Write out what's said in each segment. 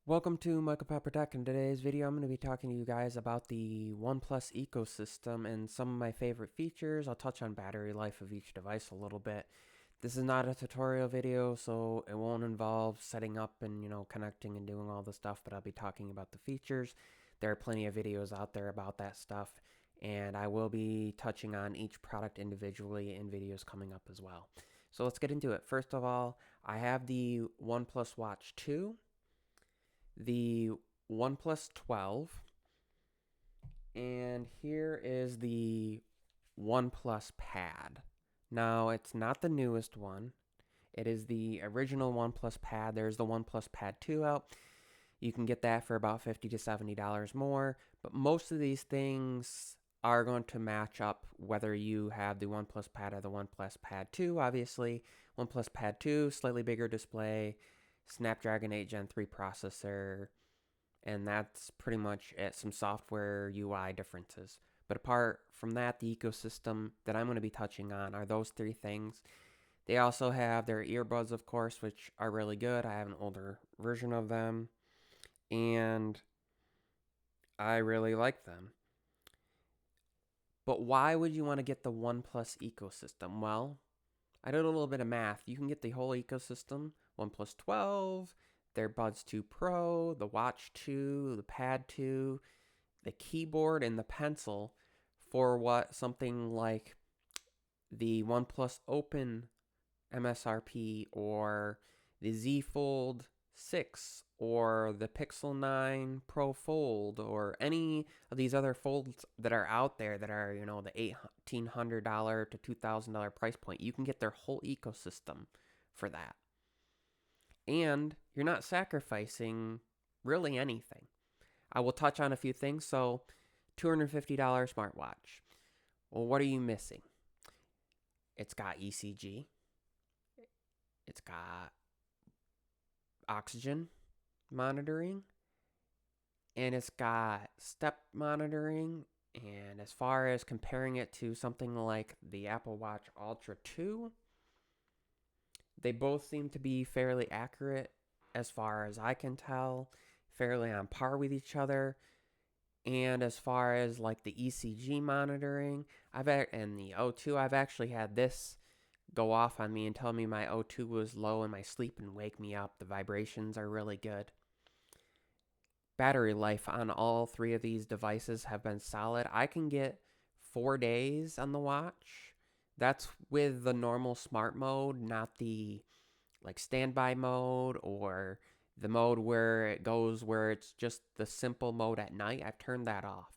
Welcome to Michael Pepper Tech. In today's video, I'm going to be talking to you guys about the OnePlus ecosystem and some of my favorite features. I'll touch on battery life of each device a little bit. This is not a tutorial video, so it won't involve setting up and, connecting and doing all the stuff, but I'll be talking about the features. There are plenty of videos out there about that stuff, and I will be touching on each product individually in videos coming up as well. So let's get into it. First of all, I have the OnePlus Watch 2, the OnePlus 12, and here is the OnePlus Pad. Now, it's not the newest one. It is the original OnePlus Pad. There's the OnePlus Pad 2 out. You can get that for about $50 to $70 more, but most of these things are going to match up whether you have the OnePlus Pad or the OnePlus Pad 2, obviously. OnePlus Pad 2, slightly bigger display, Snapdragon 8 Gen 3 processor, and that's pretty much it. Some software UI differences. But apart from that, the ecosystem that I'm going to be touching on are those three things. They also have their earbuds, of course, which are really good. I have an older version of them, and I really like them. But why would you want to get the OnePlus ecosystem? Well, I did a little bit of math. You can get the whole ecosystem, OnePlus 12, their Buds 2 Pro, the Watch 2, the Pad 2, the keyboard, and the pencil for what something like the OnePlus Open MSRP or the Z Fold 6 or the Pixel 9 Pro Fold or any of these other folds that are out there that are, the $1,800 to $2,000 price point. You can get their whole ecosystem for that. And you're not sacrificing really anything. I will touch on a few things. So, $250 smartwatch. Well, what are you missing? It's got ECG. It's got oxygen monitoring. And it's got step monitoring. And as far as comparing it to something like the Apple Watch Ultra 2, they both seem to be fairly accurate as far as I can tell, fairly on par with each other. And as far as like the ECG monitoring, and the O2, I've actually had this go off on me and tell me my O2 was low in my sleep and wake me up. The vibrations are really good. Battery life on all three of these devices have been solid. I can get 4 days on the watch. That's with the normal smart mode, not the like standby mode or the mode where it goes where it's just the simple mode at night. I've turned that off.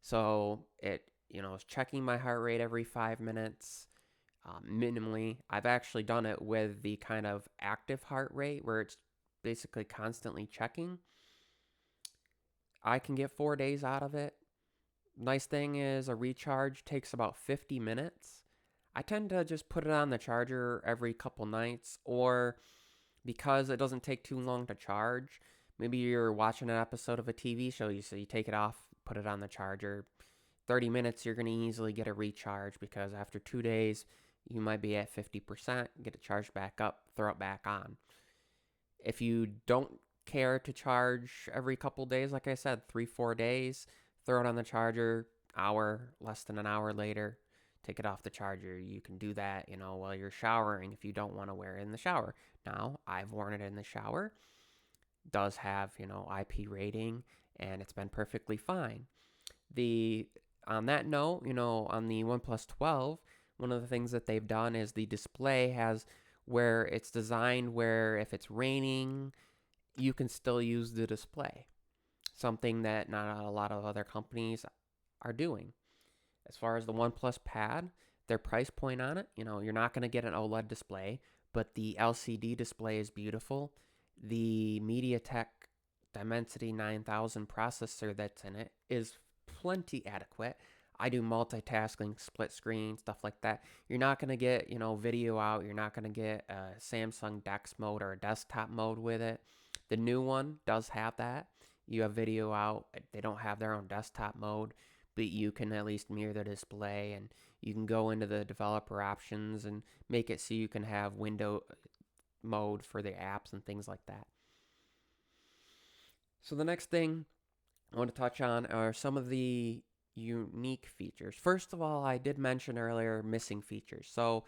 So it, is checking my heart rate every 5 minutes, minimally. I've actually done it with the kind of active heart rate where it's basically constantly checking. I can get 4 days out of it. Nice thing is a recharge takes about 50 minutes. I tend to just put it on the charger every couple nights, or because it doesn't take too long to charge, maybe you're watching an episode of a TV show, so you take it off, put it on the charger. 30 minutes, you're going to easily get a recharge because after 2 days, you might be at 50%, get it charged back up, throw it back on. If you don't care to charge every couple days, like I said, 3-4 days, throw it on the charger, less than an hour later, take it off the charger. You can do that, while you're showering if you don't want to wear it in the shower. Now, I've worn it in the shower. It does have, IP rating, and it's been perfectly fine. On that note, on the OnePlus 12, one of the things that they've done is the display has where it's designed where if it's raining, you can still use the display. Something that not a lot of other companies are doing. As far as the OnePlus Pad, their price point on it, you're not going to get an OLED display, but the LCD display is beautiful. The MediaTek Dimensity 9000 processor that's in it is plenty adequate. I do multitasking, split screen, stuff like that. You're not going to get, video out. You're not going to get a Samsung DeX mode or a desktop mode with it. The new one does have that. You have video out. They don't have their own desktop mode, but you can at least mirror the display, and you can go into the developer options and make it so you can have window mode for the apps and things like that. So the next thing I want to touch on are some of the unique features. First of all, I did mention earlier missing features. So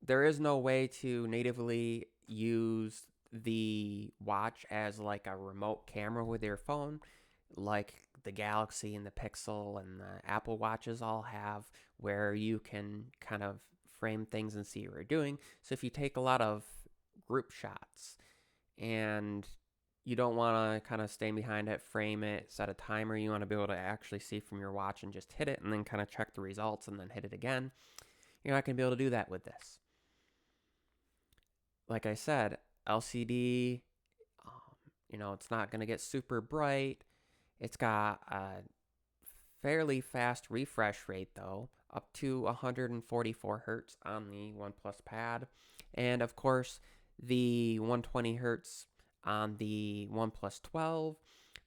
there is no way to natively use the watch as like a remote camera with your phone, like the Galaxy and the Pixel and the Apple Watches all have, where you can kind of frame things and see what you're doing. So if you take a lot of group shots and you don't want to kind of stay behind it, frame it, set a timer, you want to be able to actually see from your watch and just hit it and then kind of check the results and then hit it again. You're not going to be able to do that with this. Like I said, LCD, it's not going to get super bright. It's got a fairly fast refresh rate though, up to 144 hertz on the OnePlus Pad. And of course, the 120 hertz on the OnePlus 12.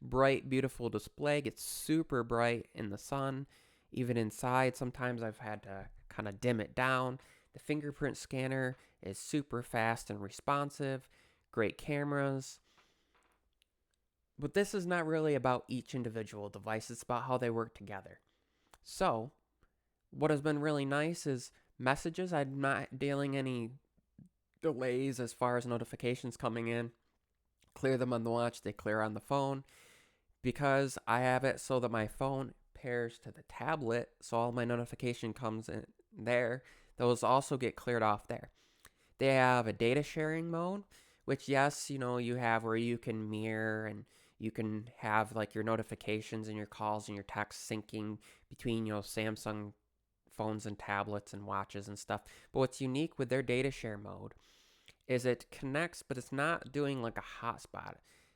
Bright, beautiful display. Gets super bright in the sun. Even inside, sometimes I've had to kind of dim it down. The fingerprint scanner is super fast and responsive. Great cameras. But this is not really about each individual device. It's about how they work together. So, what has been really nice is messages. I'm not dealing any delays as far as notifications coming in. Clear them on the watch, they clear on the phone. Because I have it so that my phone pairs to the tablet, so all my notification comes in there, those also get cleared off there. They have a data sharing mode, which yes, you have where you can mirror and you can have like your notifications and your calls and your texts syncing between, Samsung phones and tablets and watches and stuff. But what's unique with their data share mode is it connects, but it's not doing like a hotspot.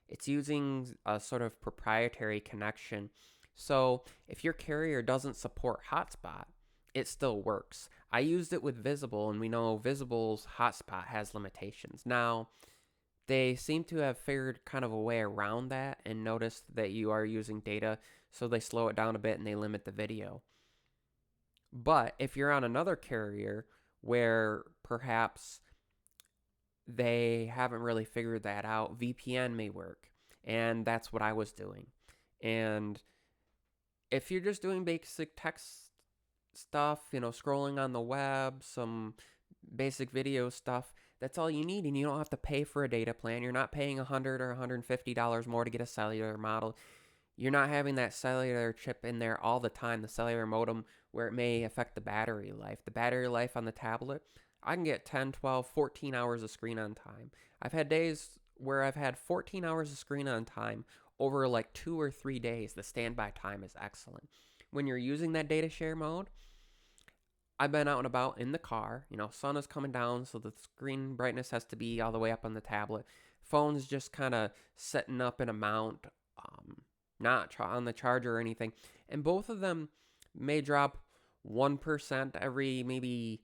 It's using a sort of proprietary connection. So if your carrier doesn't support hotspot, it still works. I used it with Visible, and we know Visible's hotspot has limitations. Now, they seem to have figured kind of a way around that and noticed that you are using data, so they slow it down a bit and they limit the video. But if you're on another carrier where perhaps they haven't really figured that out, VPN may work. And that's what I was doing. And if you're just doing basic text stuff, scrolling on the web, some basic video stuff, that's all you need. And you don't have to pay for a data plan. You're not paying $100 or $150 more to get a cellular model. You're not having that cellular chip in there all the time, the cellular modem, where it may affect the battery life. The battery life on the tablet, I can get 10, 12, 14 hours of screen on time. I've had days where I've had 14 hours of screen on time over like 2 or 3 days. The standby time is excellent. When you're using that data share mode, I've been out and about in the car. Sun is coming down, so the screen brightness has to be all the way up on the tablet. Phone's just kind of setting up in a mount, not on the charger or anything. And both of them may drop 1% every maybe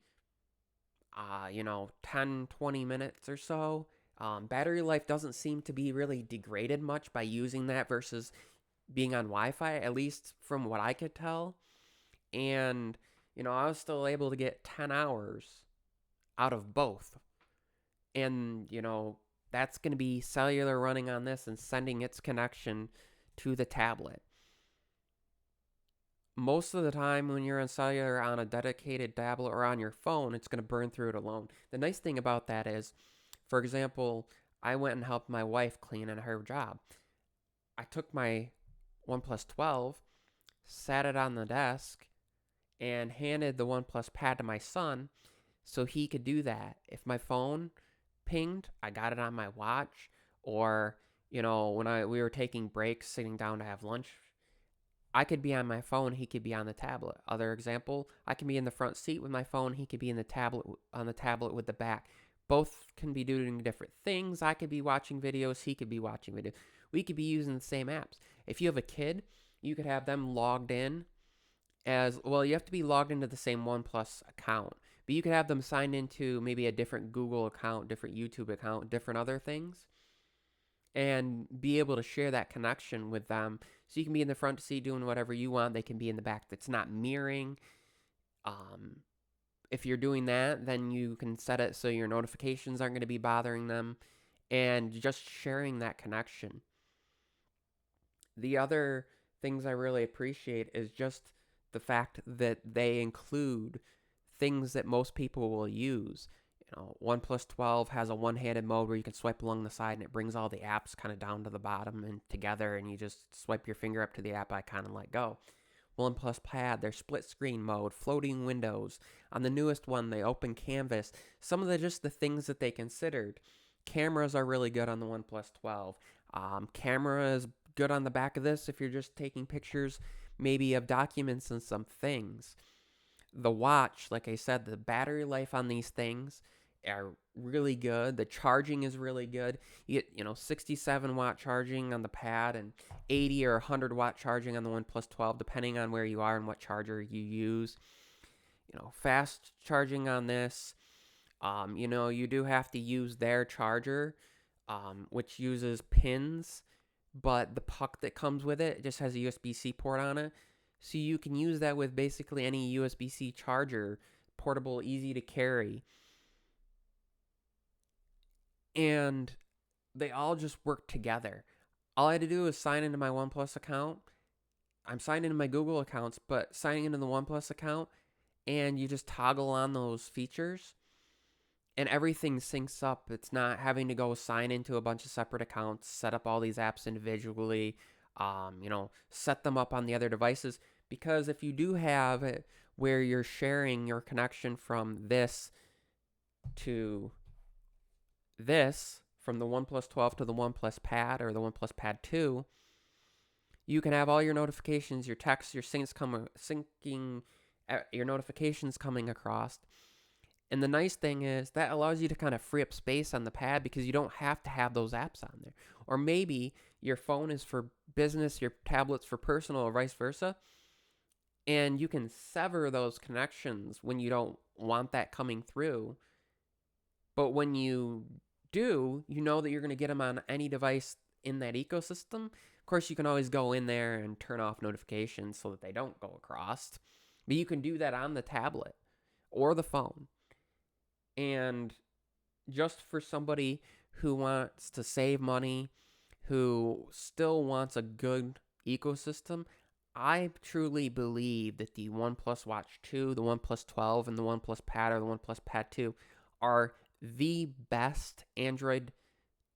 10, 20 minutes or so. Battery life doesn't seem to be really degraded much by using that versus being on Wi-Fi, at least from what I could tell. And, I was still able to get 10 hours out of both. And, that's going to be cellular running on this and sending its connection to the tablet. Most of the time when you're on cellular on a dedicated tablet or on your phone, it's going to burn through it alone. The nice thing about that is, for example, I went and helped my wife clean in her job. I took my OnePlus 12, sat it on the desk, and handed the OnePlus Pad to my son so he could do that. If my phone pinged, I got it on my watch, or, when we were taking breaks, sitting down to have lunch, I could be on my phone, he could be on the tablet. Other example, I can be in the front seat with my phone, he could be in the tablet on the tablet with the back. Both can be doing different things. I could be watching videos, he could be watching videos. We could be using the same apps. If you have a kid, you could have them logged in as well. You have to be logged into the same OnePlus account, but you could have them signed into maybe a different Google account, different YouTube account, different other things, and be able to share that connection with them. So you can be in the front seat doing whatever you want. They can be in the back. That's not mirroring. If you're doing that, then you can set it so your notifications aren't going to be bothering them, and just sharing that connection. The other things I really appreciate is just the fact that they include things that most people will use. OnePlus 12 has a one-handed mode where you can swipe along the side and it brings all the apps kind of down to the bottom and together, and you just swipe your finger up to the app icon and let go. OnePlus Pad, their split screen mode, floating windows. On the newest one, they open canvas. Some of the things that they considered. Cameras are really good on the OnePlus 12. Camera is good on the back of this if you're just taking pictures, maybe of documents and some things. The watch, like I said, the battery life on these things are really good. The charging is really good. You get, 67-watt charging on the Pad and 80 or 100-watt charging on the OnePlus 12, depending on where you are and what charger you use. Fast charging on this. You do have to use their charger, which uses pins, but the puck that comes with it just has a USB-C port on it. So you can use that with basically any USB-C charger, portable, easy to carry. And they all just work together. All I had to do was sign into my OnePlus account. I'm signed into my Google accounts, but signing into the OnePlus account, and you just toggle on those features, and everything syncs up. It's not having to go sign into a bunch of separate accounts, set up all these apps individually, set them up on the other devices. Because if you do have it where you're sharing your connection from this to this, from the OnePlus 12 to the OnePlus Pad or the OnePlus Pad 2, you can have all your notifications, your texts, your syncing, your notifications coming across. And the nice thing is that allows you to kind of free up space on the Pad because you don't have to have those apps on there. Or maybe your phone is for business, your tablet's for personal, or vice versa. And you can sever those connections when you don't want that coming through. But when you do, you know that you're going to get them on any device in that ecosystem. Of course, you can always go in there and turn off notifications so that they don't go across. But you can do that on the tablet or the phone. And just for somebody who wants to save money, who still wants a good ecosystem, I truly believe that the OnePlus Watch 2, the OnePlus 12, and the OnePlus Pad or the OnePlus Pad 2 are the best Android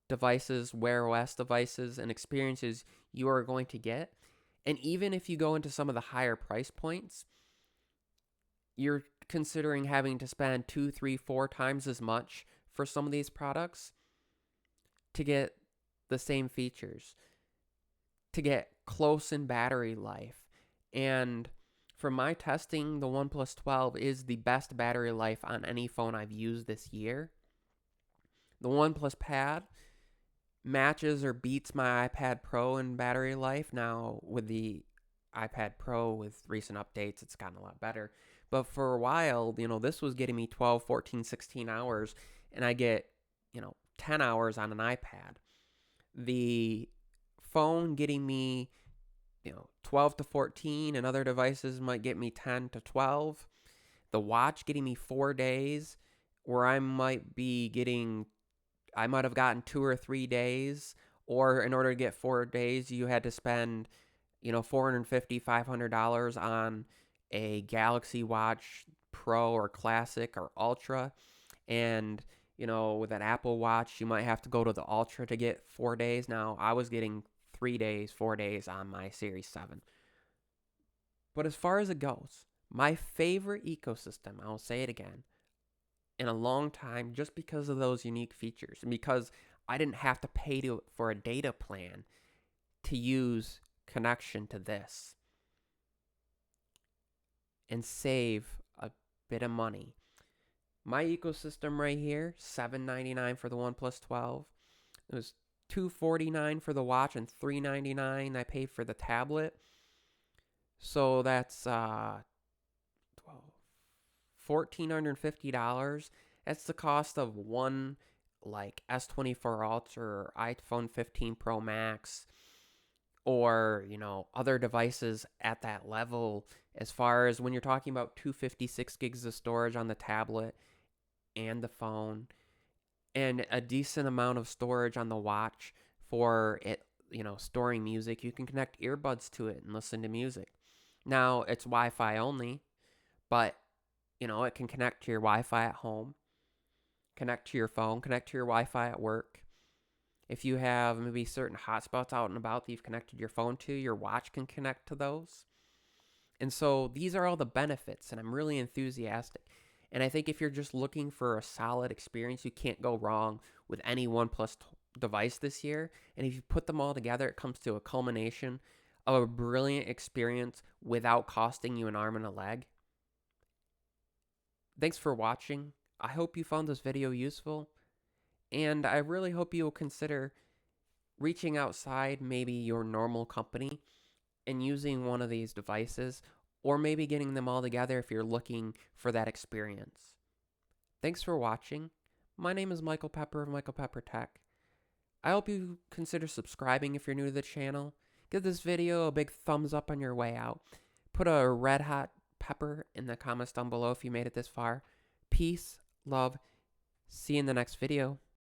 devices, Wear OS devices, and experiences you are going to get. And even if you go into some of the higher price points, you're considering having to spend 2, 3, 4 times as much for some of these products to get the same features, to get close in battery life. And from my testing, the OnePlus 12 is the best battery life on any phone I've used this year. The OnePlus Pad matches or beats my iPad Pro in battery life. Now, with the iPad Pro, with recent updates, it's gotten a lot better. But for a while, this was getting me 12, 14, 16 hours, and I get, 10 hours on an iPad. The phone getting me, 12 to 14, and other devices might get me 10 to 12. The watch getting me 4 days, where I might have gotten 2 or 3 days, or in order to get 4 days, you had to spend, $450, $500 on a Galaxy Watch Pro or Classic or Ultra. And, with an Apple Watch, you might have to go to the Ultra to get 4 days. Now, I was getting 3 days, 4 days on my Series 7. But as far as it goes, my favorite ecosystem, I'll say it again, in a long time, just because of those unique features and because I didn't have to pay for a data plan to use connection to this and save a bit of money. My ecosystem right here, $799 for the OnePlus 12. It was $249 for the watch and $399 I paid for the tablet. So that's $1,450. That's the cost of one S24 Ultra or iPhone 15 Pro Max, or other devices at that level. As far as when you're talking about 256 gigs of storage on the tablet and the phone, and a decent amount of storage on the watch for it, storing music, you can connect earbuds to it and listen to music. Now, it's Wi-Fi only, but it can connect to your Wi-Fi at home, connect to your phone, connect to your Wi-Fi at work. If you have maybe certain hotspots out and about that you've connected your phone to, your watch can connect to those. And so these are all the benefits, and I'm really enthusiastic. And I think if you're just looking for a solid experience, you can't go wrong with any OnePlus device this year. And if you put them all together, it comes to a culmination of a brilliant experience without costing you an arm and a leg. Thanks for watching. I hope you found this video useful. And I really hope you will consider reaching outside maybe your normal company and using one of these devices, or maybe getting them all together if you're looking for that experience. Thanks for watching. My name is Michael Pepper of Michael Pepper Tech. I hope you consider subscribing if you're new to the channel. Give this video a big thumbs up on your way out. Put a red hot pepper in the comments down below if you made it this far. Peace, love, see you in the next video.